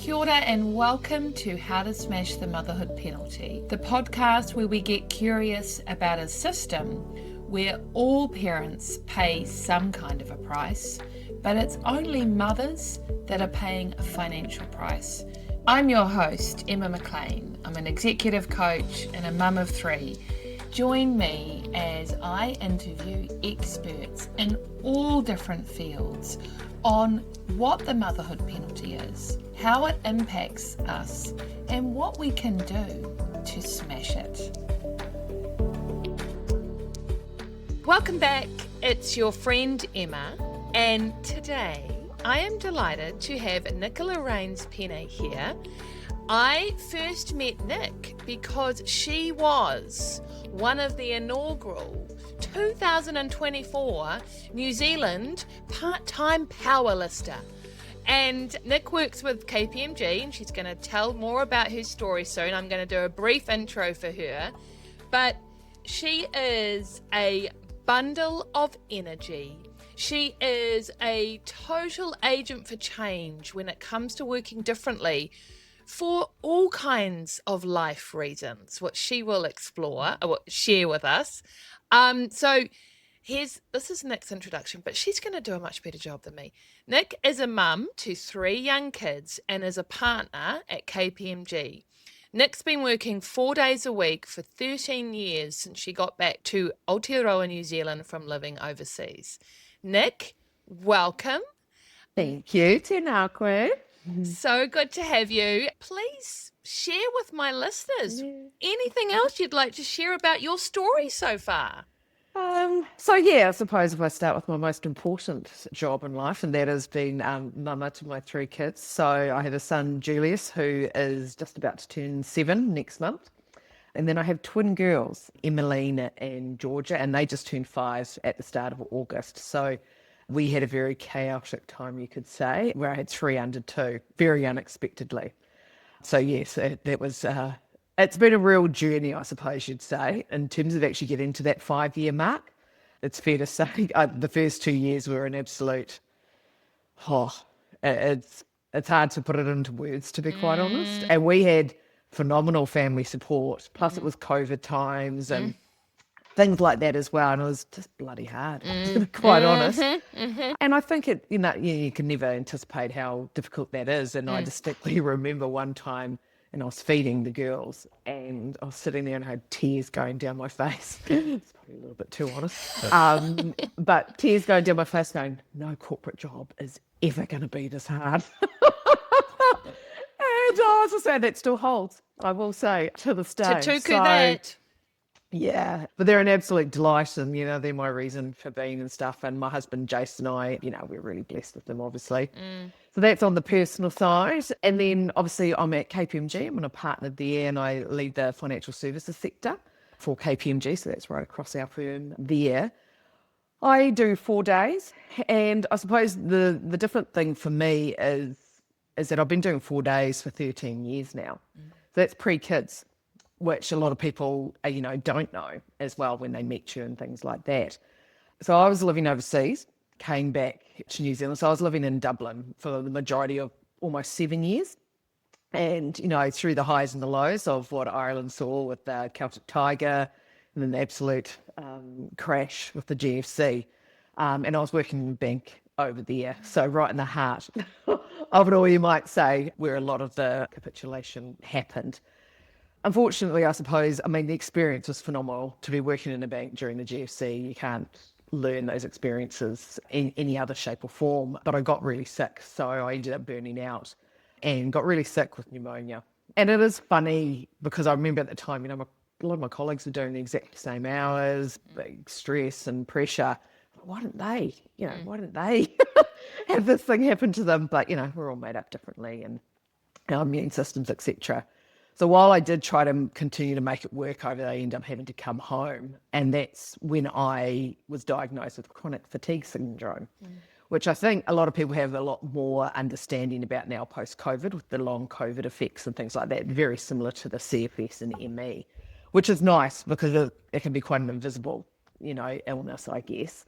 Kia ora and welcome to How to Smash the Motherhood Penalty, the podcast where we get curious about a system where all parents pay some kind of a price, but it's only mothers that are paying a financial price. I'm your host, Emma McLean. I'm an executive coach and a mum of three. Join me as I interview experts in all different fields on what the motherhood penalty is, how it impacts us, and what we can do to smash it. Welcome back. It's your friend Emma, and today I am delighted to have Nicola Raynes-Pene here. I first met Nick because she was one of the inaugural 2024 New Zealand part-time power lister. And Nick works with KPMG and she's going to tell more about her story soon. I'm going to do a brief intro for her. But she is a bundle of energy. She is a total agent for change when it comes to working differently for all kinds of life reasons, which she will explore or share with us. This is Nick's introduction, but she's going to do a much better job than me. Nick is a mum to 3 young kids and is a partner at KPMG. Nick's been working 4 days a week for 13 years since she got back to Aotearoa, New Zealand from living overseas. Nick, welcome. Thank you, Tēnā. So good to have you. Please share with my listeners anything else you'd like to share about your story so far. I suppose if I start with my most important job in life, and that has been mama to my 3 kids. So I have a son, Julius, who is just about to turn 7 next month. And then I have twin girls, Emmeline and Georgia, and they just turned 5 at the start of August. So we had a very chaotic time, you could say, where I had 3 under 2, very unexpectedly. So yes, that was, it's been a real journey, I suppose you'd say, in terms of actually getting to that 5-year mark. It's fair to say the first 2 years were an absolute, it's hard to put it into words, to be quite honest. And we had phenomenal family support, plus it was COVID times and things like that as well, and it was just bloody hard, to be quite honest. And I think you can never anticipate how difficult that is. And I distinctly remember one time, and I was feeding the girls, and I was sitting there and I had tears going down my face. It's probably a little bit too honest, but tears going down my face, going, no corporate job is ever going to be this hard. And I was just saying that still holds, I will say, to this day. To that. Yeah, but they're an absolute delight, and they're my reason for being and stuff. And my husband Jason and I, we're really blessed with them, obviously. So that's on the personal side. And then obviously I'm at KPMG. I'm a partner there, and I lead the financial services sector for KPMG. So that's right across our firm there. I do 4 days, and I suppose the different thing for me is that I've been doing 4 days for 13 years now. So that's pre-kids, which a lot of people, don't know as well when they meet you and things like that. So I was living overseas, came back to New Zealand. So I was living in Dublin for the majority of almost 7 years. And, through the highs and the lows of what Ireland saw with the Celtic Tiger and then the absolute crash with the GFC. And I was working in a bank over there. So right in the heart of it all, you might say, where a lot of the capitulation happened. Unfortunately, I suppose, the experience was phenomenal to be working in a bank during the GFC. You can't learn those experiences in any other shape or form. But I got really sick, so I ended up burning out and got really sick with pneumonia. And it is funny because I remember at the time, a lot of my colleagues were doing the exact same hours, big stress and pressure. Why didn't they? Why didn't they have this thing happen to them? But, we're all made up differently, and our immune systems, etc. So while I did try to continue to make it work over there, I ended up having to come home. And that's when I was diagnosed with chronic fatigue syndrome, which I think a lot of people have a lot more understanding about now post-COVID with the long COVID effects and things like that, very similar to the CFS and ME, which is nice because it can be quite an invisible, illness, I guess.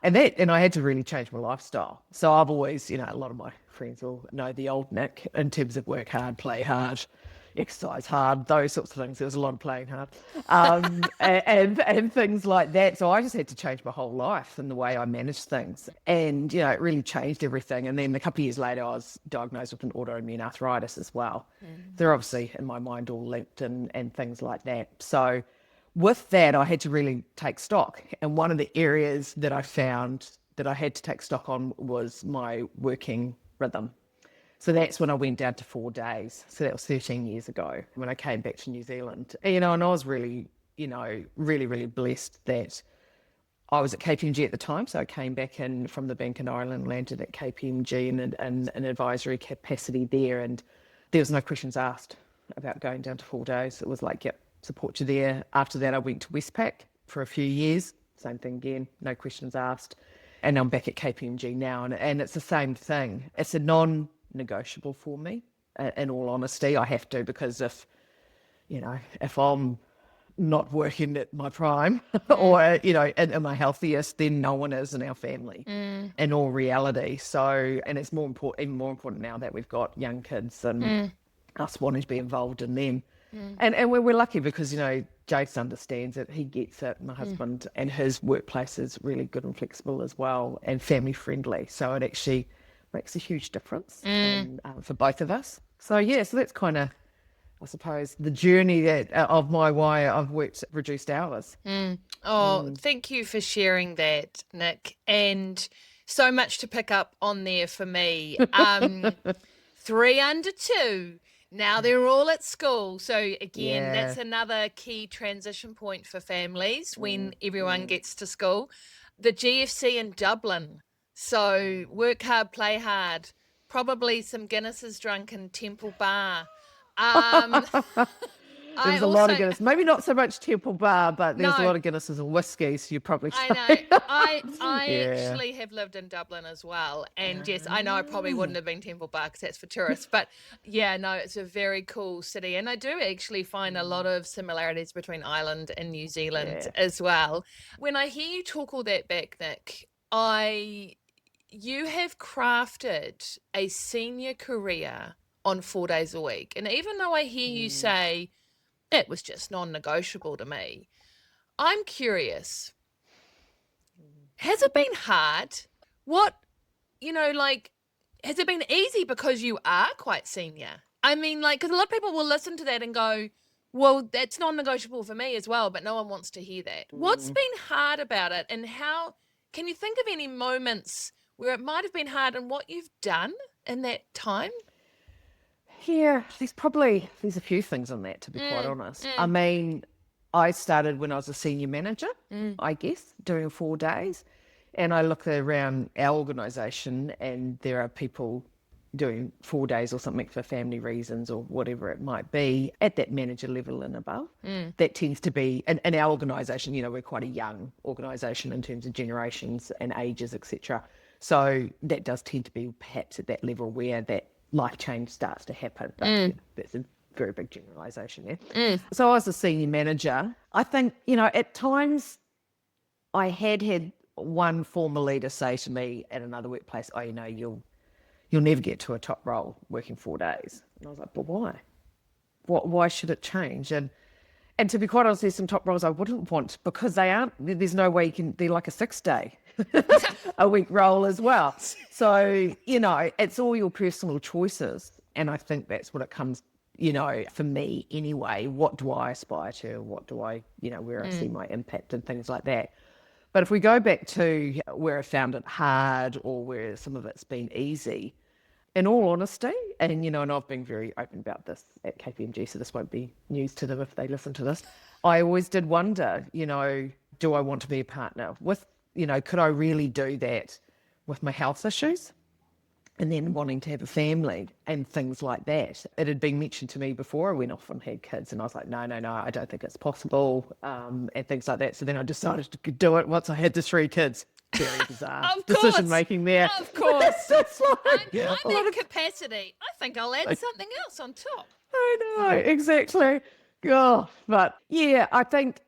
And I had to really change my lifestyle. So I've always, a lot of my friends will know the old Nick in terms of work hard, play hard, exercise hard, those sorts of things. There was a lot of playing hard, and things like that. So I just had to change my whole life and the way I managed things. And, it really changed everything. And then a couple of years later, I was diagnosed with an autoimmune arthritis as well. They're obviously, in my mind, all linked and things like that. So with that, I had to really take stock. And one of the areas that I found that I had to take stock on was my working rhythm. So that's when I went down to 4 days. So that was 13 years ago when I came back to New Zealand. And I was really, really, really blessed that I was at KPMG at the time. So I came back in from the bank in Ireland, landed at KPMG in an advisory capacity there. And there was no questions asked about going down to 4 days. It was like, yep, support you there. After that, I went to Westpac for a few years. Same thing again, no questions asked. And I'm back at KPMG now. And it's the same thing. It's a non-negotiable for me. In all honesty, I have to, because if I'm not working at my prime or, in my healthiest, then no one is in our family in all reality. So, and it's even more important now that we've got young kids and us wanting to be involved in them. And we're lucky because, Jace understands it. He gets it. My husband and his workplace is really good and flexible as well and family friendly. So it actually makes a huge difference for both of us. So, so that's kind of, I suppose, the journey of why I've worked reduced hours. Thank you for sharing that, Nick. And so much to pick up on there for me. 3 under 2. Now they're all at school. So again, that's another key transition point for families when everyone gets to school. The GFC in Dublin. So work hard, play hard. Probably some Guinnesses drunk in Temple Bar. There's a lot of Guinness. Maybe not so much Temple Bar, but there's a lot of Guinnesses and whiskey, so you probably say. I know. I actually have lived in Dublin as well. And yes, I know I probably wouldn't have been Temple Bar because that's for tourists. But it's a very cool city. And I do actually find a lot of similarities between Ireland and New Zealand as well. When I hear you talk all that back, Nick, you have crafted a senior career on 4 days a week. And even though I hear you say, it was just non-negotiable to me, I'm curious, has it been hard? Has it been easy because you are quite senior? I mean, because a lot of people will listen to that and go, well, that's non-negotiable for me as well, but no one wants to hear that. What's been hard about it, and how can you think of any moments where it might have been hard and what you've done in that time? Yeah, there's a few things on that, to be quite honest. I mean, I started when I was a senior manager, I guess, doing 4 days. And I look around our organisation and there are people doing 4 days or something for family reasons or whatever it might be at that manager level and above. That tends to be, in our organisation, we're quite a young organisation in terms of generations and ages, etc. So that does tend to be perhaps at that level where that life change starts to happen. But that's a very big generalisation there. So I was a senior manager. I think, at times I had one former leader say to me at another workplace, you'll never get to a top role working 4 days. And I was like, but why? Why should it change? And to be quite honest, there's some top roles I wouldn't want because there's no way they're like a 6-day a week role as well. So, it's all your personal choices. And I think that's what it comes, for me anyway. What do I aspire to? What do I, where I see my impact and things like that. But if we go back to where I found it hard or where some of it's been easy, in all honesty, and I've been very open about this at KPMG, so this won't be news to them if they listen to this. I always did wonder, do I want to be a partner with, could I really do that with my health issues and then wanting to have a family and things like that? It had been mentioned to me before I went off and had kids, and I was like, no, I don't think it's possible, and things like that. So then I decided to do it once I had the 3 kids. Very bizarre decision making there. Of course. That's I'm at capacity. I think I'll add something else on top. I know, exactly. Oh, but yeah, I think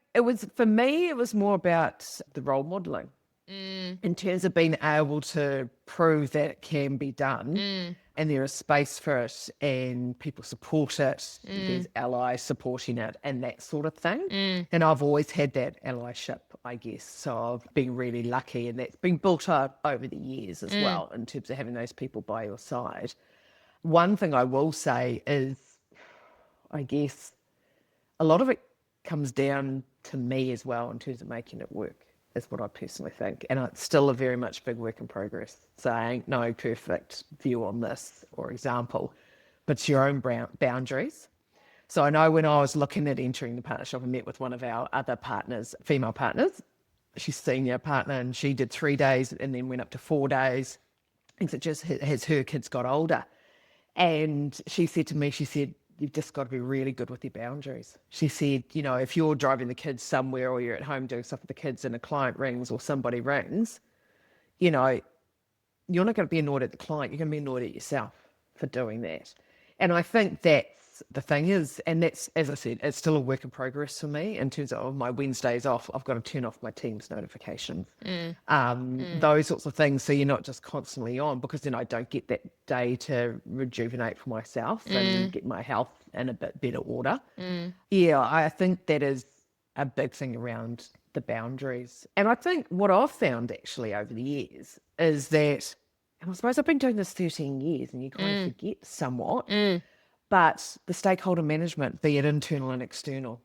for me, it was more about the role modelling. in terms of being able to prove that it can be done and there is space for it and people support it, there's allies supporting it and that sort of thing. And I've always had that allyship, I guess. So I've been really lucky, and that's been built up over the years as well in terms of having those people by your side. One thing I will say is, I guess, a lot of it comes down to me as well in terms of making it work, is what I personally think. And it's still a very much big work in progress. So I ain't no perfect view on this or example, but it's your own boundaries. So I know when I was looking at entering the partnership, I met with one of our other partners, female partners. She's senior partner, and she did 3 days and then went up to 4 days. And it just as her kids got older. And she said to me, she said, you've just got to be really good with your boundaries. She said, you know, if you're driving the kids somewhere or you're at home doing stuff with the kids and a client rings or somebody rings, you know, you're not going to be annoyed at the client. You're going to be annoyed at yourself for doing that. And I think that's the thing is, and that's, as I said, it's still a work in progress for me in terms of my Wednesdays off. I've got to turn off my Teams notifications, those sorts of things. So you're not just constantly on, because then I don't get that day to rejuvenate for myself and get my health in a bit better order. Yeah, I think that is a big thing around the boundaries. And I think what I've found actually over the years is that, and I suppose I've been doing this 13 years and you kind of forget somewhat, but the stakeholder management, be it internal and external.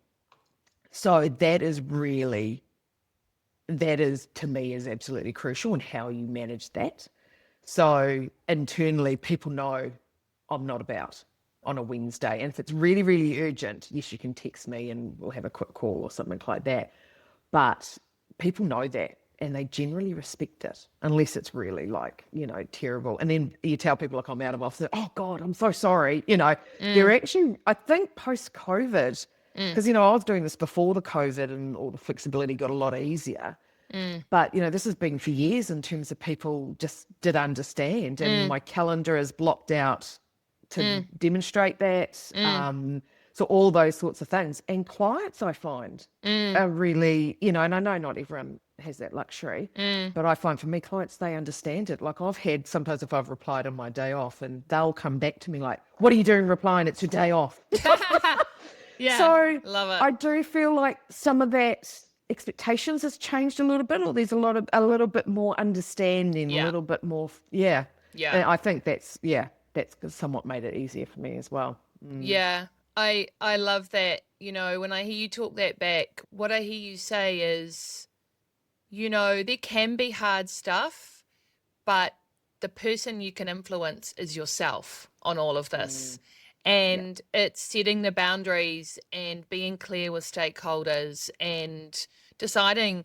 So that is to me is absolutely crucial in how you manage that. So internally, people know I'm not about on a Wednesday. And if it's really, really urgent, yes, you can text me and we'll have a quick call or something like that. But people know that and they generally respect it, unless it's really like, you know, terrible. And then you tell people, like, I'm out of office, oh God, I'm so sorry. You know, they're actually, I think post-COVID, because, you know, I was doing this before the COVID and all the flexibility got a lot easier. But, you know, this has been for years in terms of people just did understand. And my calendar is blocked out to demonstrate that. So all those sorts of things. And clients, I find, are really, you know, and I know not everyone has that luxury, but I find for me, clients, they understand it. Like I've had, sometimes if I've replied on my day off and they'll come back to me like, what are you doing replying? It's your day off. Yeah, so love it. I do feel like some of that expectations has changed a little bit, or there's a little bit more understanding, a little bit more, And I think that's somewhat made it easier for me as well. Yeah, I love that. You know, when I hear you talk that back, what I hear you say is, you know, there can be hard stuff, but the person you can influence is yourself on all of this. And it's setting the boundaries and being clear with stakeholders and deciding.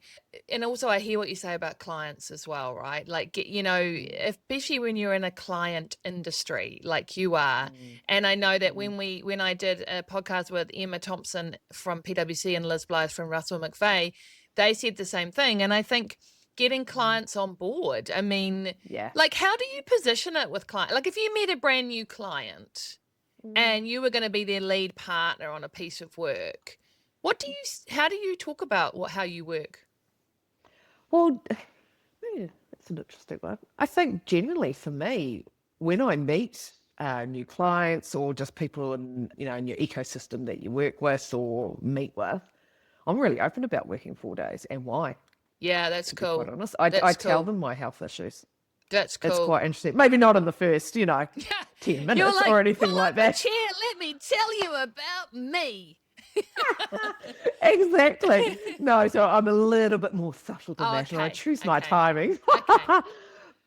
And also I hear what you say about clients as well, right? Like, you know, especially when you're in a client industry like you are. And I know that when I did a podcast with Emma Thompson from PwC and Liz Blythe from Russell McVeigh, they said the same thing. And I think getting clients on board, I mean, like, how do you position it with clients? Like if you met a brand new client and you were going to be their lead partner on a piece of work, how do you talk about how you work? Well, that's an interesting one. I think generally for me, when I meet new clients or just people in, you know, in your ecosystem that you work with or meet with, I'm really open about working 4 days and why. Yeah, that's cool. Quite honest, I tell them my health issues. That's cool. It's quite interesting. Maybe not in the first, you know, 10 minutes or anything like that. Chair, let me tell you about me. Exactly. No, so I'm a little bit more subtle than that, and I choose my timing.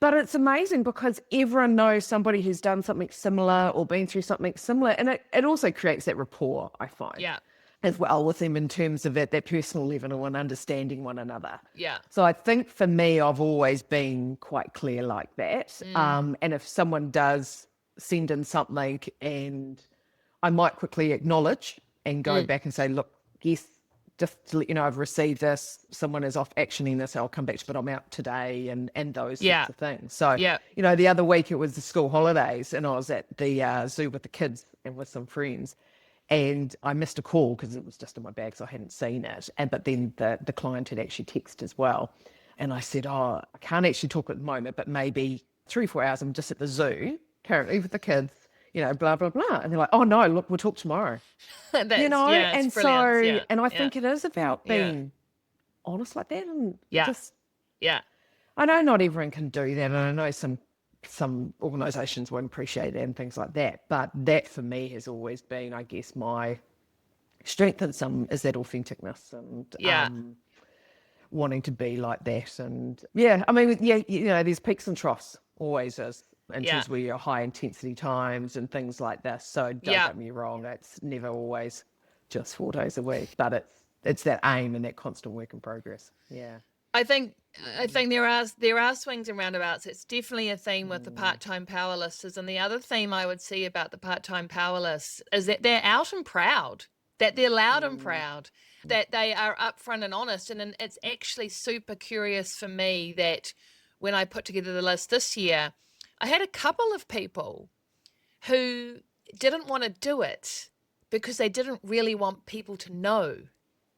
But it's amazing because everyone knows somebody who's done something similar or been through something similar, and it also creates that rapport, I find. As well with them in terms of that personal level and understanding one another. So I think for me, I've always been quite clear like that. And if someone does send in something, and I might quickly acknowledge and go back and say, look, yes, just to let you know, I've received this. Someone is off actioning this. I'll come back to, but I'm out today, and those sorts of things. So, you know, the other week it was the school holidays, and I was at the zoo with the kids and with some friends. And I missed a call because it was just in my bag, so I hadn't seen it. But then the client had actually texted as well. And I said, oh, I can't actually talk at the moment, but maybe 3-4 hours, I'm just at the zoo currently with the kids, blah, blah, blah. And they're like, oh, no, look, we'll talk tomorrow. That's, And it's brilliant. so, Yeah. and I Yeah. think it is about being honest like that. And just, I know not everyone can do that. And I know some organisations won't appreciate it and things like that. But that for me has always been, I guess, my strength in some is that authenticness and wanting to be like that. And I mean, there's peaks and troughs, always is, in terms where you're high intensity times and things like this. So don't get me wrong, it's never always just 4 days a week, but it's that aim and that constant work in progress. Yeah. I think there are swings and roundabouts. It's definitely a theme with the part-time powerlifts. And the other theme I would see about the part-time powerlifts is that they're out and proud, that they're loud and proud, that they are upfront and honest. And it's actually super curious for me that when I put together the list this year, I had a couple of people who didn't want to do it because they didn't really want people to know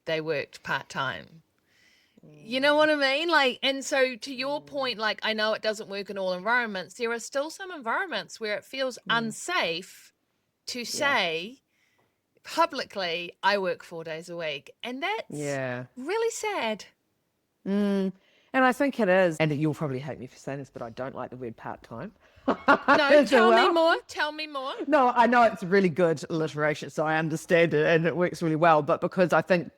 they worked part-time. You know what I mean? And so to your point, I know it doesn't work in all environments. There are still some environments where it feels unsafe to say publicly, I work 4 days a week. And that's really sad. And I think it is. And you'll probably hate me for saying this, but I don't like the word part-time. No, tell me more. Tell me more. No, I know it's really good alliteration, so I understand it and it works really well. But because I think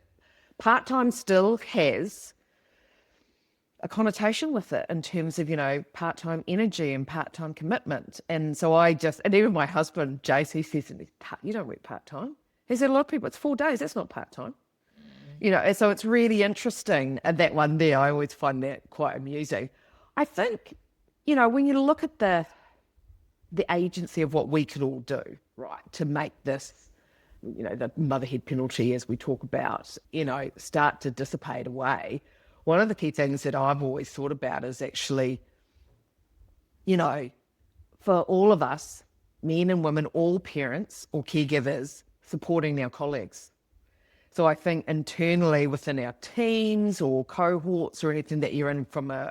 part-time still has a connotation with it in terms of, part-time energy and part-time commitment. And so and even my husband, Jace, he says to me, you don't work part-time. He said, a lot of people, it's 4 days, that's not part-time. And so it's really interesting. And that one there, I always find that quite amusing. I think, when you look at the agency of what we could all do, right, to make this, the motherhood penalty, as we talk about, start to dissipate away. One of the key things that I've always thought about is actually, for all of us, men and women, all parents or caregivers, supporting our colleagues. So I think internally within our teams or cohorts or anything that you're in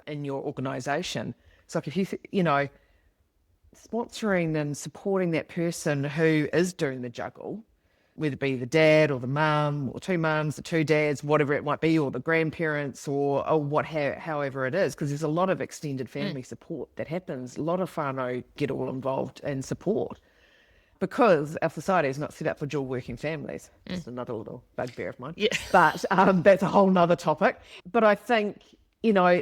in your organisation, it's like if you, sponsoring and supporting that person who is doing the juggle, whether it be the dad or the mum or 2 mums, the 2 dads, whatever it might be, or the grandparents or however it is, because there's a lot of extended family support that happens. A lot of whānau get all involved in support because our society is not set up for dual working families. Just another little bugbear of mine. Yeah. But that's a whole nother topic. But I think,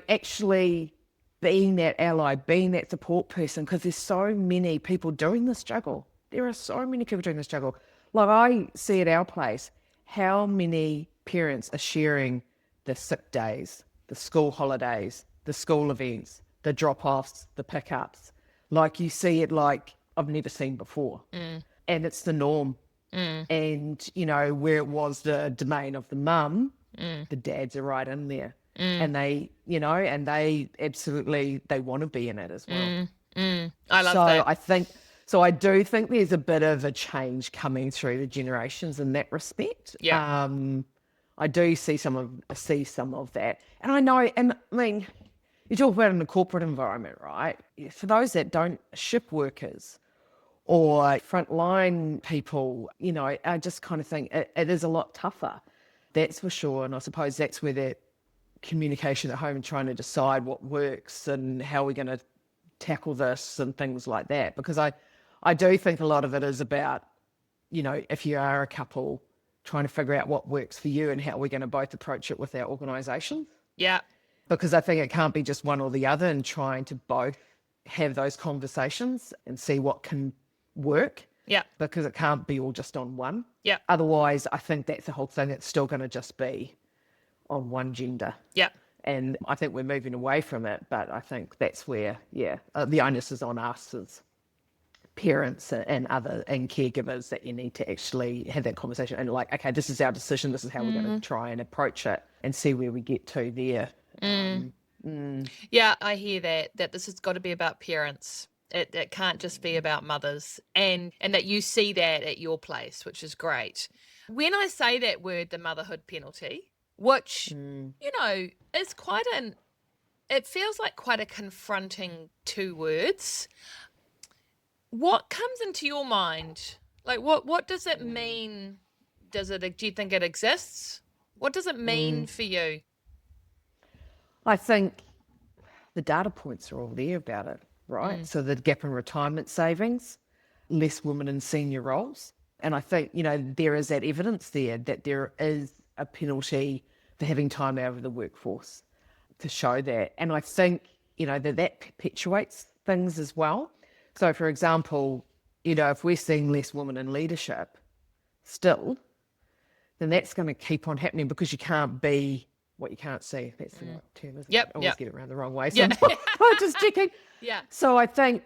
actually being that ally, being that support person, because there's so many people doing this juggle. There are so many people doing this juggle. Like I see at our place, how many parents are sharing the sick days, the school holidays, the school events, the drop-offs, the pickups. Like you see it like I've never seen before. And it's the norm. And, where it was the domain of the mum, the dads are right in there. And they, and they absolutely, they want to be in it as well. I love that. So I do think there's a bit of a change coming through the generations in that respect. Yeah. I do see some of that. And I know, and I mean, you talk about it in the corporate environment, right? For those that don't, ship workers or frontline people, I just kind of think it is a lot tougher. That's for sure. And I suppose that's where that communication at home and trying to decide what works and how we're going to tackle this and things like that. Because I do think a lot of it is about, if you are a couple, trying to figure out what works for you and how we're going to both approach it with our organisation. Yeah. Because I think it can't be just one or the other, and trying to both have those conversations and see what can work. Yeah. Because it can't be all just on one. Yeah. Otherwise, I think that's the whole thing. It's still going to just be on one gender. Yeah. And I think we're moving away from it, but I think that's where, the onus is on us as parents and caregivers, that you need to actually have that conversation and like, okay, this is our decision. This is how we're going to try and approach it and see where we get to there. Yeah, I hear that this has got to be about parents. It can't just be about mothers, and that you see that at your place, which is great. When I say that word, the motherhood penalty, which, is quite an it feels like quite a confronting two words. What comes into your mind? Like, what does it mean? Do you think it exists? What does it mean for you? I think the data points are all there about it, right? So the gap in retirement savings, less women in senior roles. And I think, there is that evidence there that there is a penalty for having time out of the workforce to show that. And I think, that perpetuates things as well. So, for example, if we're seeing less women in leadership still, then that's going to keep on happening because you can't be what you can't see. That's the right term, isn't it? I always get it around the wrong way. So I'm just checking. Yeah. So I think,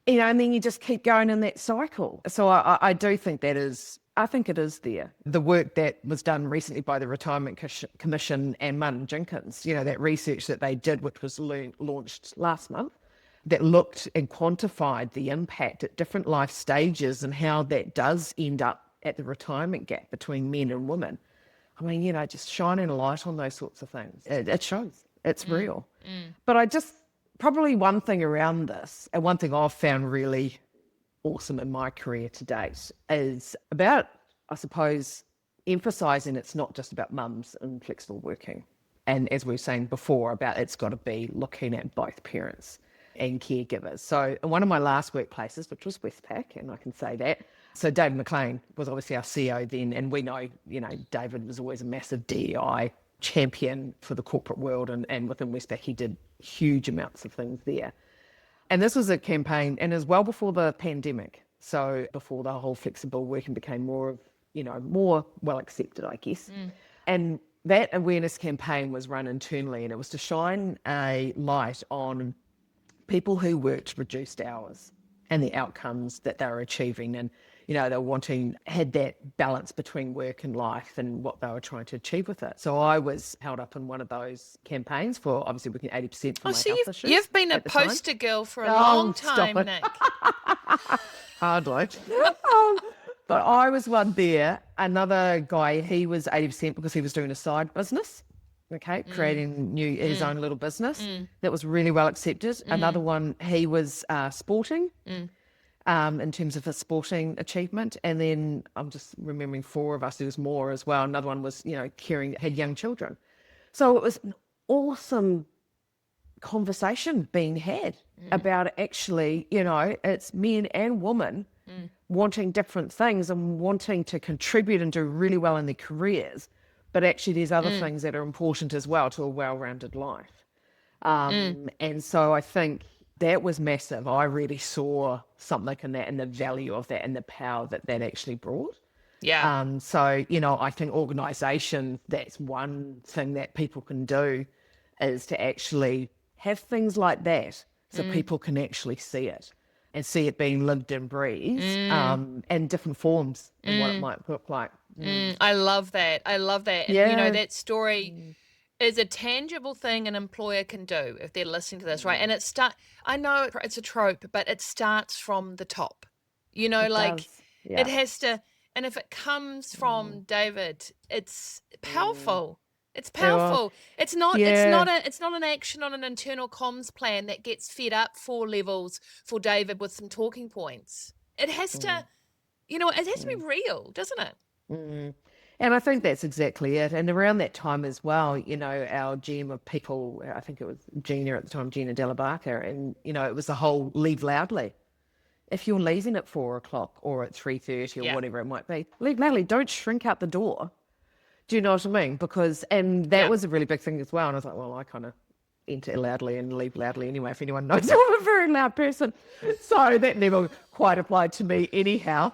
and then you just keep going in that cycle. So I do think I think it is there. The work that was done recently by the Retirement Commission and Martin Jenkins, that research that they did, which was launched last month, that looked and quantified the impact at different life stages and how that does end up at the retirement gap between men and women. I mean, just shining a light on those sorts of things. It shows. It's real. But probably one thing around this, and one thing I've found really awesome in my career to date, is about, I suppose, emphasising it's not just about mums and flexible working. And as we were saying before, about it's got to be looking at both parents and caregivers. So in one of my last workplaces, which was Westpac, and I can say that, so David McLean was obviously our CEO then, and we know, David was always a massive DEI champion for the corporate world, and within Westpac he did huge amounts of things there. And this was a campaign, and as well before the pandemic, so before the whole flexible working became more well accepted, I guess. And that awareness campaign was run internally, and it was to shine a light on people who worked reduced hours and the outcomes that they were achieving. And, they were had that balance between work and life and what they were trying to achieve with it. So I was held up in one of those campaigns for obviously working 80% for my health issues. You've been a poster girl for a long time, Nick. Hardly. But I was one there. Another guy, he was 80% because he was doing a side business. Okay, creating his own little business that was really well accepted. Another one, he was sporting in terms of a sporting achievement. And then I'm just remembering 4 of us, there was more as well. Another one was, had young children. So it was an awesome conversation being had about actually, it's men and women wanting different things and wanting to contribute and do really well in their careers. But actually there's other things that are important as well to a well-rounded life. And so I think that was massive. I really saw something in that and the value of that and the power that actually brought. Yeah. So, I think organisation, that's one thing that people can do is to actually have things like that so people can actually see it and see it being lived and breathed and different forms and what it might look like. I love that. And, that story is a tangible thing an employer can do if they're listening to this, right? And I know it's a trope, but it starts from the top. It has to, and if it comes from David, it's powerful. It's powerful. It's not an action on an internal comms plan that gets fed up 4 levels for David with some talking points. It has to, it has to be real, doesn't it? And I think that's exactly it. And around that time as well, our GM of people, I think it was Gina at the time, Gina Delabarca, and, it was the whole leave loudly. If you're leaving at 4 o'clock or at 3:30 or whatever it might be, leave loudly. Don't shrink out the door. Do you know what I mean? And that was a really big thing as well. And I was like, well, I kind of enter loudly and leave loudly anyway, if anyone knows. I'm a very loud person. So that never quite applied to me anyhow.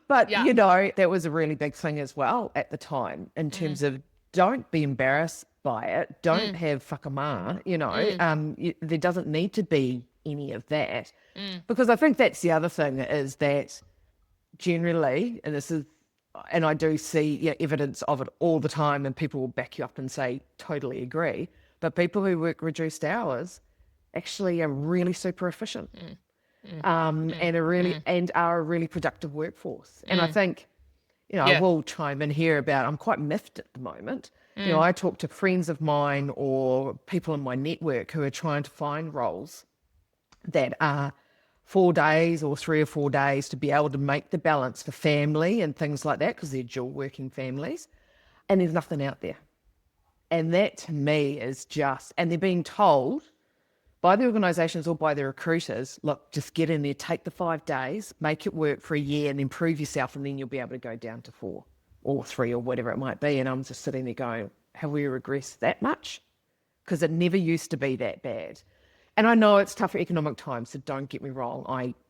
But, that was a really big thing as well at the time in terms of don't be embarrassed by it. Don't have whakama, there doesn't need to be any of that. Because I think that's the other thing is that generally, and I do see evidence of it all the time and people will back you up and say, totally agree. But people who work reduced hours actually are really super efficient. And are a really productive workforce. And I think, I will chime in here about, I'm quite miffed at the moment You know, I talk to friends of mine or people in my network who are trying to find roles that are 4 days or 3 or 4 days to be able to make the balance for family and things like that, because they're dual working families, and there's nothing out there. And that to me is just, and they're being told by the organisations or by the recruiters, look, just get in there, take the 5 days, make it work for a year and improve yourself, and then you'll be able to go down to 4 or 3 or whatever it might be. And I'm just sitting there going, have we regressed that much? Because it never used to be that bad. And I know it's tough for economic times, so don't get me wrong,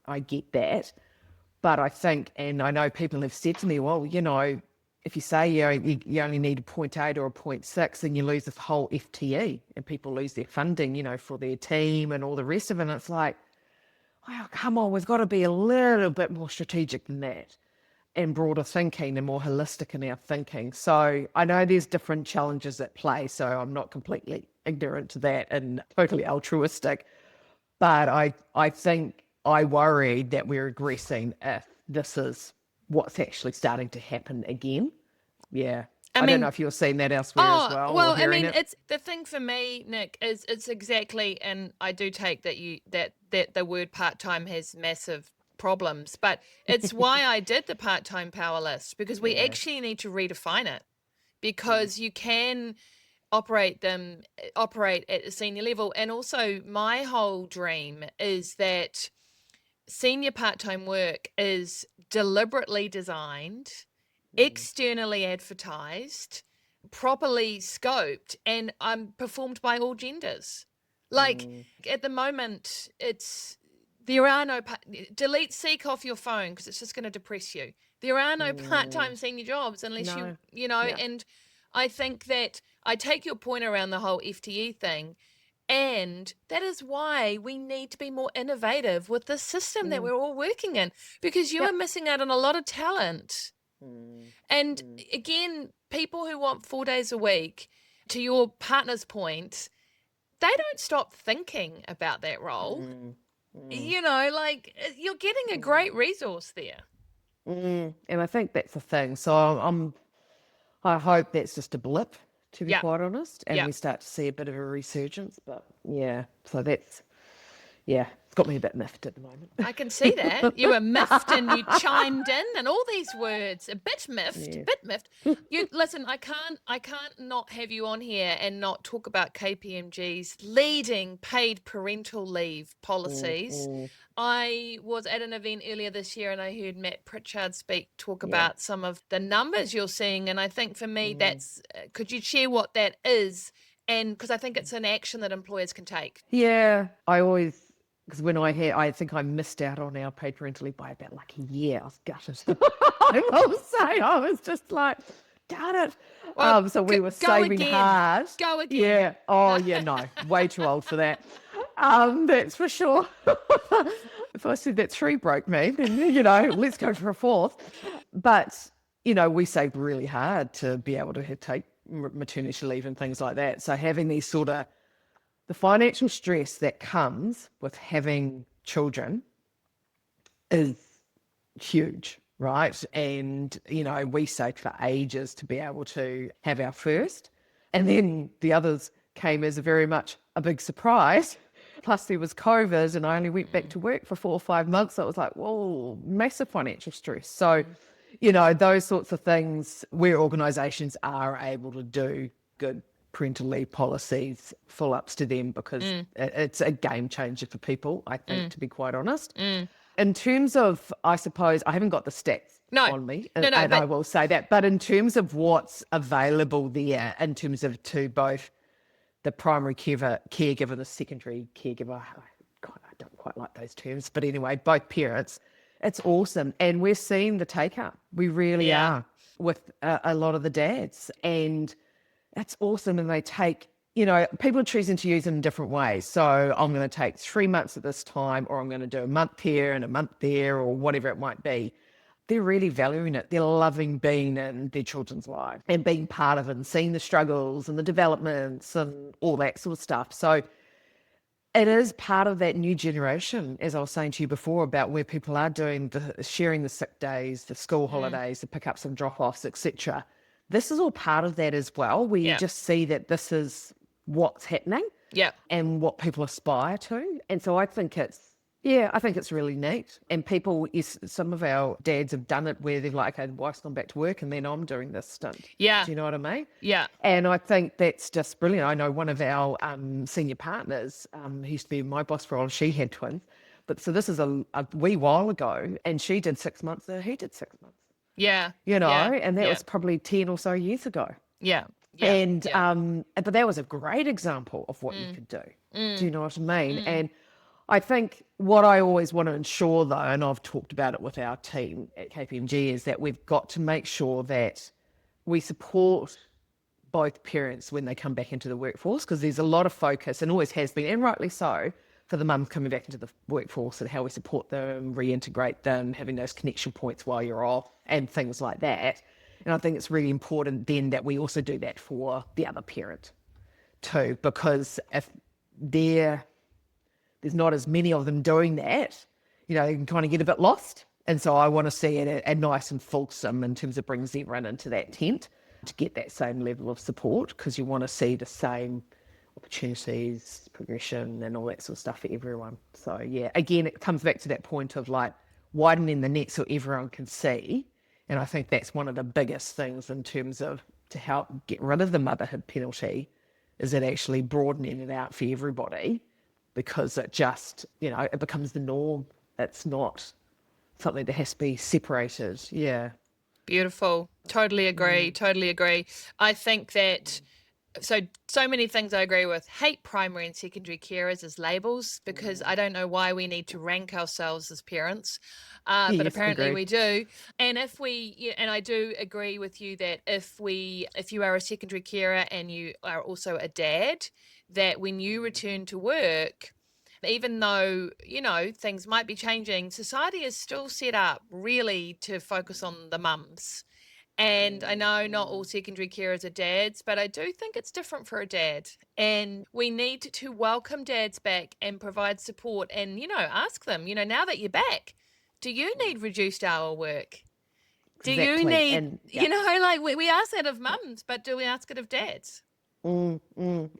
I get that. But I think, and I know people have said to me, well, you know, if you say you only need a 0.8 or a 0.6, then you lose this whole FTE and people lose their funding, you know, for their team and all the rest of it. And it's like, oh, come on, we've got to be a little bit more strategic than that and broader thinking and more holistic in our thinking. So I know there's different challenges at play, so I'm not completely ignorant to that and totally altruistic. But I think I worry that we're regressing if this is what's actually starting to happen again. Yeah. I don't know if you're seeing that elsewhere as well. Well, or hearing it. it's the thing for me, Nick, is it's exactly, and I do take that that the word part-time has massive problems, but it's why I did the part-time power list, because we actually need to redefine it, because you can operate at a senior level. And also my whole dream is that senior part-time work is deliberately designed, externally advertised, properly scoped, and performed by all genders. Like at the moment, there are no delete Seek off your phone, because it's just going to depress you. There are no part-time senior jobs unless you know. And I think that I take your point around the whole FTE thing. And that is why we need to be more innovative with the system that we're all working in, because you are missing out on a lot of talent. And again, people who want 4 days a week, to your partner's point, they don't stop thinking about that role. You know, like, you're getting a great resource there. And I think that's the thing. So I hope that's just a blip, to be quite honest, and we start to see a bit of a resurgence. But so that's, it's got me a bit miffed at the moment. I can see that. You were miffed and you chimed in and all these words. A bit miffed. You listen, I can't not have you on here and not talk about KPMG's leading paid parental leave policies. I was at an event earlier this year and I heard Matt Pritchard talk about some of the numbers you're seeing. And I think for me, that's, could you share what that is? And because I think it's an action that employers can take. Yeah, because when I think I missed out on our paid parental leave by about like a year. I was gutted. I will say, I was just like, darn it. Well, so we were saving hard. Go again. Yeah. Oh, yeah, no. Way too old for that. That's for sure. If I said that 3 broke me, then, you know, let's go for a 4th. But, you know, we saved really hard to be able to take maternity leave and things like that. So having these sort of, the financial stress that comes with having children is huge, right? And, you know, we saved for ages to be able to have our first. And then the others came as very much a big surprise. Plus there was COVID and I only went back to work for 4 or 5 months. So it was like, whoa, massive financial stress. So, you know, those sorts of things where organisations are able to do good parental leave policies, full ups to them, because it's a game changer for people, I think, to be quite honest. In terms of, I suppose, I haven't got the stats on me, and I will say that, but in terms of what's available there, in terms of to both the primary caregiver, the secondary caregiver, God, I don't quite like those terms, but anyway, both parents, it's awesome. And we're seeing the take up. We really are with a lot of the dads. And that's awesome. And they take, you know, people are choosing to use it in different ways. So I'm going to take 3 months at this time, or I'm going to do a month here and a month there, or whatever it might be. They're really valuing it. They're loving being in their children's life and being part of it and seeing the struggles and the developments and all that sort of stuff. So it is part of that new generation, as I was saying to you before, about where people are doing sharing the sick days, the school holidays, the pickups and drop-offs, etc. this is all part of that as well, where you just see that this is what's happening and what people aspire to. And so I think it's really neat. And people, some of our dads have done it where they're like, okay, the wife's gone back to work and then I'm doing this stint. Yeah. Do you know what I mean? Yeah. And I think that's just brilliant. I know one of our senior partners, who used to be my boss for a while, she had twins. But so this is a wee while ago, and she did 6 months and he did 6 months. Yeah. You know, and that was probably 10 or so years ago. Yeah. And but that was a great example of what you could do. Do you know what I mean? And I think what I always want to ensure, though, and I've talked about it with our team at KPMG, is that we've got to make sure that we support both parents when they come back into the workforce, because there's a lot of focus, and always has been, and rightly so, for the mums coming back into the workforce and how we support them, reintegrate them, having those connection points while you're off and things like that. And I think it's really important then that we also do that for the other parent too, because if there's not as many of them doing that, you know, you can kind of get a bit lost. And so I want to see it a nice and fulsome in terms of brings everyone into that tent to get that same level of support, because you want to see the same opportunities, progression and all that sort of stuff for everyone. So yeah, again, it comes back to that point of like widening the net so everyone can see. And I think that's one of the biggest things in terms of to help get rid of the motherhood penalty, is it actually broadening it out for everybody, because it just, you know, it becomes the norm. It's not something that has to be separated. Yeah. Beautiful. Totally agree. Totally agree. I think that so many things I agree with. Hate primary and secondary carers as labels, because I don't know why we need to rank ourselves as parents, but apparently we do. And and I do agree with you that if you are a secondary carer and you are also a dad, that when you return to work, even though, you know, things might be changing, society is still set up really to focus on the mums. And I know not all secondary carers are dads, but I do think it's different for a dad. And we need to welcome dads back and provide support and, you know, ask them, you know, now that you're back, do you need reduced hour work? Do you need, you know, like we ask that of mums, but do we ask it of dads? And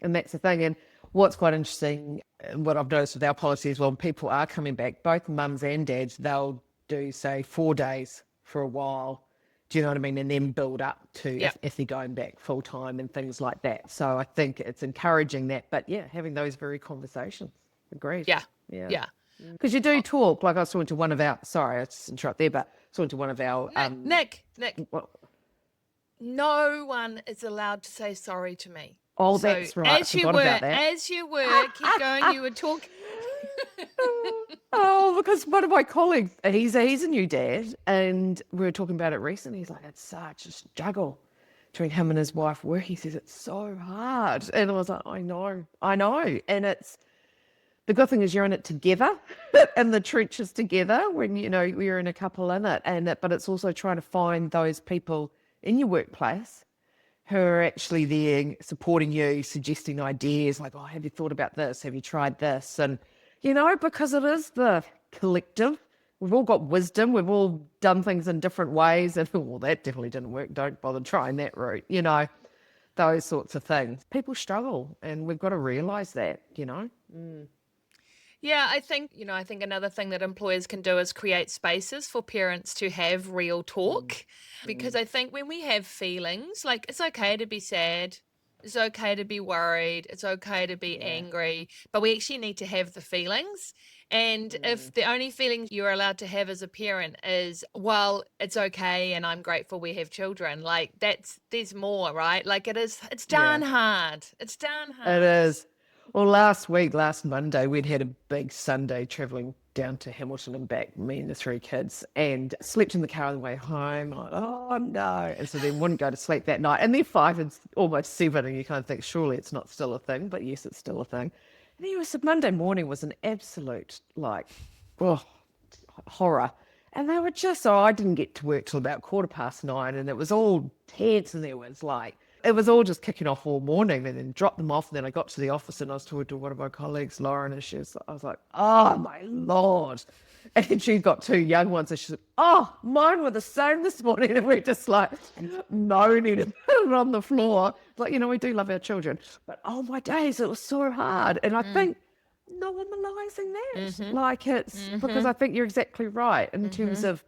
that's the thing. And what's quite interesting, what I've noticed with our policy as well, when people are coming back, both mums and dads, they'll do, say, 4 days for a while. Do you know what I mean? And then build up to if they're going back full time and things like that. So I think it's encouraging that. But yeah, having those very conversations. Agreed. Yeah. Because you do talk, like I was talking to one of our, sorry, I just interrupt there, but talking to one of our... Nick, no one is allowed to say sorry to me. Oh, so that's right. As you were, keep going, you were talking... Oh, because one of my colleagues, he's a new dad, and we were talking about it recently. He's like, it's such a struggle between him and his wife work. He says it's so hard. And I was like, I know. And it's, the good thing is you're in it together, in the trenches together, when, you know, we're in a couple in it. But it's also trying to find those people in your workplace who are actually there supporting you, suggesting ideas like, oh, have you thought about this? Have you tried this? And, you know, because it is the collective. We've all got wisdom. We've all done things in different ways. And, well, that definitely didn't work. Don't bother trying that route. You know, those sorts of things. People struggle, and we've got to realise that, you know. Yeah, I think another thing that employers can do is create spaces for parents to have real talk. Because I think when we have feelings, like it's okay to be sad, it's okay to be worried, it's okay to be angry, but we actually need to have the feelings. And if the only feeling you're allowed to have as a parent is, well, it's okay and I'm grateful we have children, like there's more, right? Like it's darn hard. It's darn hard. It is. Well, last Monday, we'd had a big Sunday travelling down to Hamilton and back, me and the 3 kids, and slept in the car on the way home. Like, oh, no. And so then wouldn't go to sleep that night. And they're 5 and almost 7, and you kind of think, surely it's not still a thing. But yes, it's still a thing. And anyway, so Monday morning was an absolute, horror. And they were just, I didn't get to work till about 9:15, and it was all tense, and there was it was all just kicking off all morning, and then dropped them off. And then I got to the office and I was talking to one of my colleagues, Lauren, and I was like, oh my Lord. And then she's got two young ones, and she said, oh, mine were the same this morning. And we're just like moaning on the floor. Like, we do love our children, but oh my days, it was so hard. And I think normalizing that, like it's because I think you're exactly right in terms of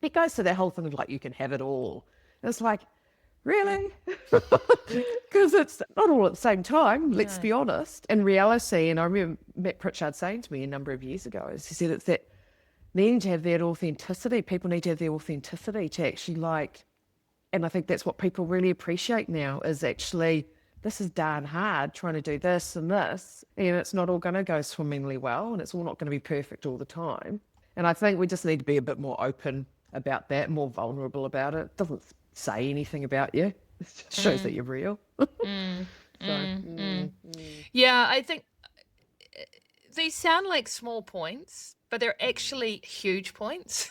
it goes to that whole thing of like, you can have it all. And it's like, really? Because it's not all at the same time, let's be honest. In reality, and I remember Matt Pritchard saying to me a number of years ago, he said it's that needing to have that authenticity. People need to have the authenticity to actually and I think that's what people really appreciate now is actually, this is darn hard trying to do this and this, and it's not all going to go swimmingly well, and it's all not going to be perfect all the time. And I think we just need to be a bit more open about that, more vulnerable about it. It doesn't say anything about you. It just shows that you're real. Yeah, I think these sound like small points, but they're actually huge points.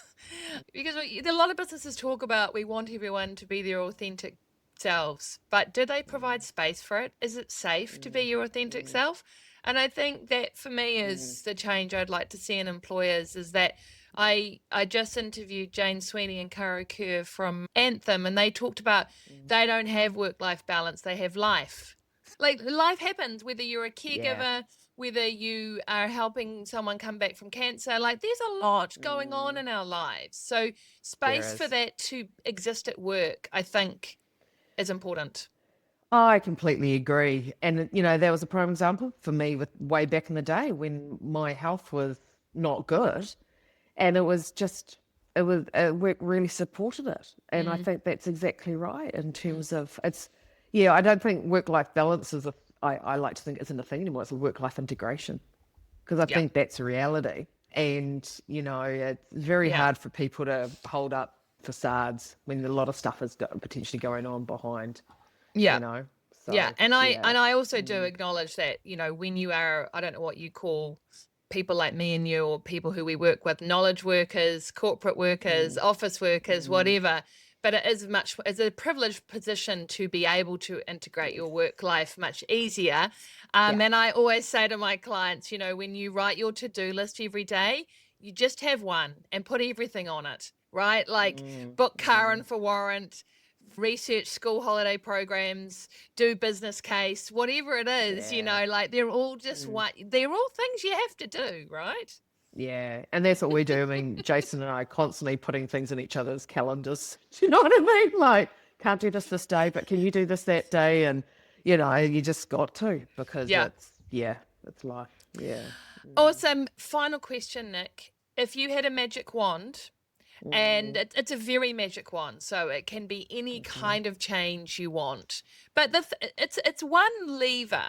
Because a lot of businesses talk about we want everyone to be their authentic selves, but do they provide space for it? Is it safe to be your authentic self? And I think that for me is the change I'd like to see in employers is that I just interviewed Jane Sweeney and Kara Kerr from Anthem, and they talked about they don't have work-life balance, they have life. Like life happens, whether you're a caregiver, whether you are helping someone come back from cancer, like there's a lot going on in our lives. So space for that to exist at work, I think, is important. I completely agree. And, there was a prime example for me with way back in the day when my health was not good. And work really supported it. And I think that's exactly right in terms of I don't think work-life balance I like to think isn't a thing anymore. It's a work-life integration because I think that's a reality. And, it's very hard for people to hold up facades when a lot of stuff is potentially going on behind. So, and I also do acknowledge that, when you are, I don't know what you call people like me and you or people who we work with, knowledge workers, corporate workers, office workers, whatever, but it's a privileged position to be able to integrate your work life much easier. And I always say to my clients, when you write your to-do list every day, you just have one and put everything on it, right? Like book Karen for warrant, research school holiday programs, do business case, whatever it is, like they're all just they're all things you have to do, right? Yeah, and that's what we do. I mean, Jason and I are constantly putting things in each other's calendars. Do you know what I mean? Like, can't do this day, but can you do this that day? And, you just got to because it's life. Yeah. Awesome. Final question, Nick. If you had a magic wand, and it's a very magic wand, so it can be any kind of change you want, but it's one lever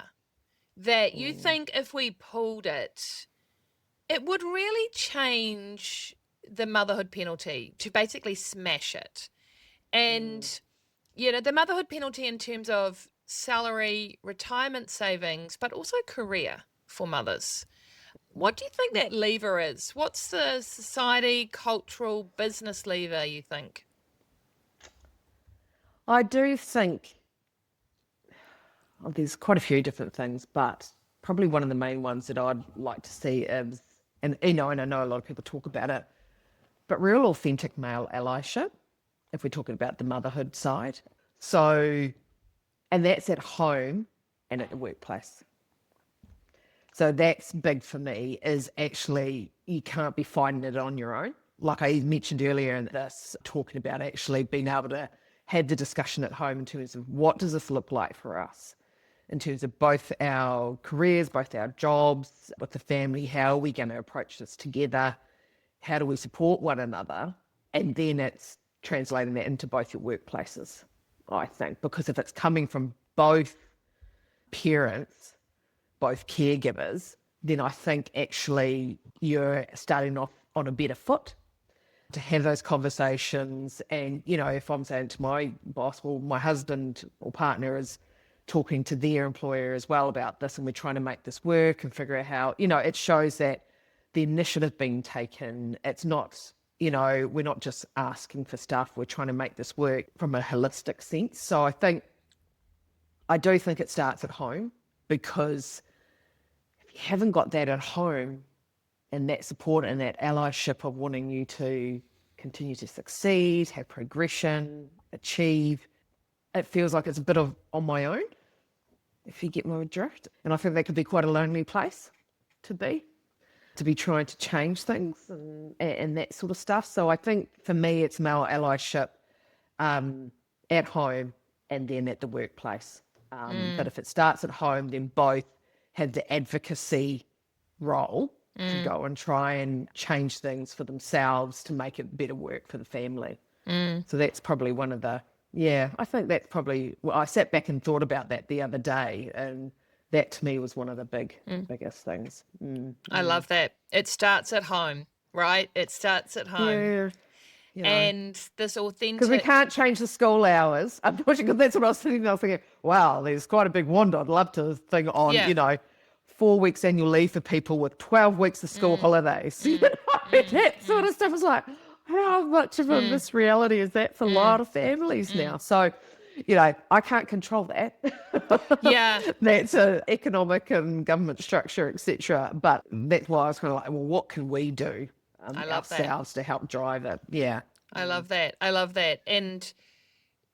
that you think if we pulled it, it would really change the motherhood penalty to basically smash it. And, the motherhood penalty in terms of salary, retirement savings, but also career for mothers. What do you think that lever is? What's the society, cultural, business lever, you think? I do think there's quite a few different things, but probably one of the main ones that I'd like to see is, and I know a lot of people talk about it, but real authentic male allyship, if we're talking about the motherhood side. So, and that's at home and at the workplace. So that's big for me, is actually you can't be fighting it on your own. Like I mentioned earlier in this, talking about actually being able to have the discussion at home in terms of what does this look like for us? In terms of both our careers, both our jobs, with the family, how are we going to approach this together? How do we support one another? And then it's translating that into both your workplaces, I think, because if it's coming from both parents, both caregivers, then I think actually you're starting off on a better foot to have those conversations. And, if I'm saying to my boss, well, my husband or partner is talking to their employer as well about this, and we're trying to make this work and figure out how, it shows that the initiative being taken. It's not, we're not just asking for stuff, we're trying to make this work from a holistic sense. So I think I do think it starts at home, because if you haven't got that at home and that support and that allyship of wanting you to continue to succeed, have progression, achieve, it feels like it's a bit of on my own, if you get my drift. And I think that could be quite a lonely place to be trying to change things and that sort of stuff. So I think for me, it's male allyship at home and then at the workplace. But if it starts at home, then both have the advocacy role to go and try and change things for themselves to make it better work for the family. So that's probably one of the, I think that's probably, well, I sat back and thought about that the other day, and that to me was one of the biggest things. I love that. It starts at home, right? It starts at home. Yeah. And this authentic... Because we can't change the school hours. Unfortunately, because that's what I was thinking. I was thinking, wow, there's quite a big wand. I'd love to think on, 4 weeks annual leave for people with 12 weeks of school holidays. That sort of stuff is like, how much of a misreality is that for a lot of families now? So, I can't control that. Yeah. That's an economic and government structure, etc. But that's why I was kind of like, well, what can we do ourselves to help drive it? Yeah. I love that. And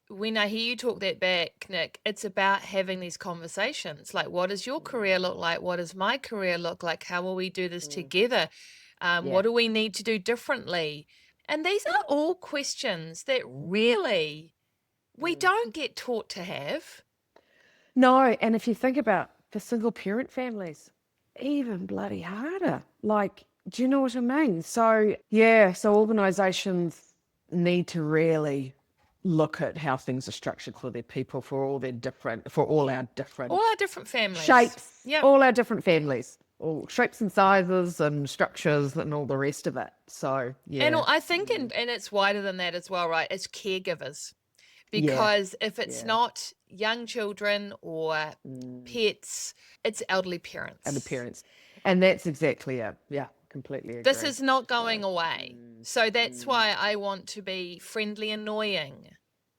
when I hear you talk that back, Nick, it's about having these conversations. Like, what does your career look like? What does my career look like? How will we do this together? What do we need to do differently? And these are all questions that really we don't get taught to have. No, and if you think about for single parent families, even bloody harder. Like, do you know what I mean? So, so organisations need to really look at how things are structured for their people, for all our different families, shapes, all our different families, all shapes and sizes and structures and all the rest of it. So, And I think, and it's wider than that as well, right? It's caregivers. Because if it's not young children or pets, it's elderly parents. And that's exactly it. Yeah, completely agree. This is not going away. So that's why I want to be friendly annoying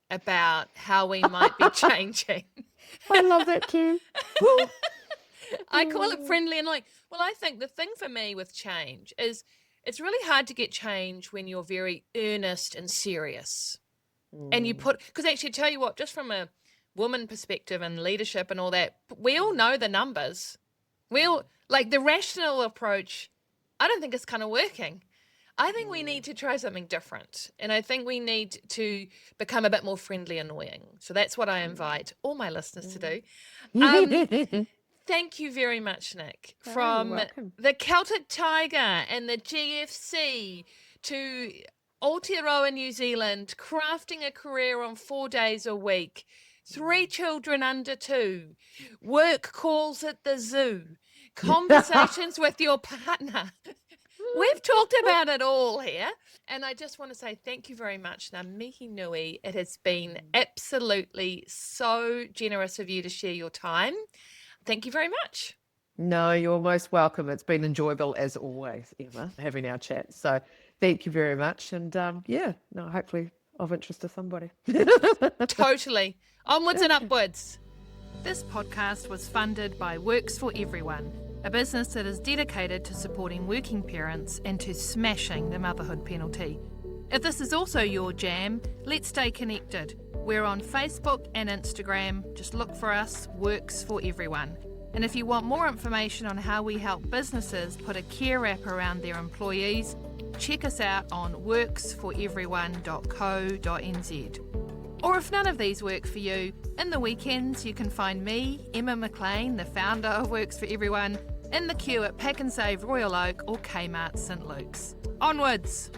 about how we might be changing. I love that too. I call it friendly annoying. Well, I think the thing for me with change is it's really hard to get change when you're very earnest and serious. And you because actually, tell you what, just from a woman perspective and leadership and all that, we all know the numbers. We all, like, the rational approach, I don't think it's kind of working. I think we need to try something different. And I think we need to become a bit more friendly annoying. So that's what I invite all my listeners to do. Thank you very much, Nick. From the Celtic Tiger and the GFC to Aotearoa, New Zealand, crafting a career on 4 days a week, 3 children under 2, work calls at the zoo, conversations with your partner. We've talked about it all here. And I just want to say thank you very much. Ngā mihi nui. It has been absolutely so generous of you to share your time. Thank you very much. No, you're most welcome. It's been enjoyable as always, Emma, having our chat. So thank you very much. And hopefully of interest to somebody. Totally. Onwards and upwards. This podcast was funded by Works for Everyone, a business that is dedicated to supporting working parents and to smashing the motherhood penalty. If this is also your jam, let's stay connected. We're on Facebook and Instagram. Just look for us, Works for Everyone. And if you want more information on how we help businesses put a care wrap around their employees, check us out on worksforeveryone.co.nz. Or if none of these work for you, in the weekends you can find me, Emma McLean, the founder of Works for Everyone, in the queue at Pack and Save Royal Oak or Kmart St Luke's. Onwards!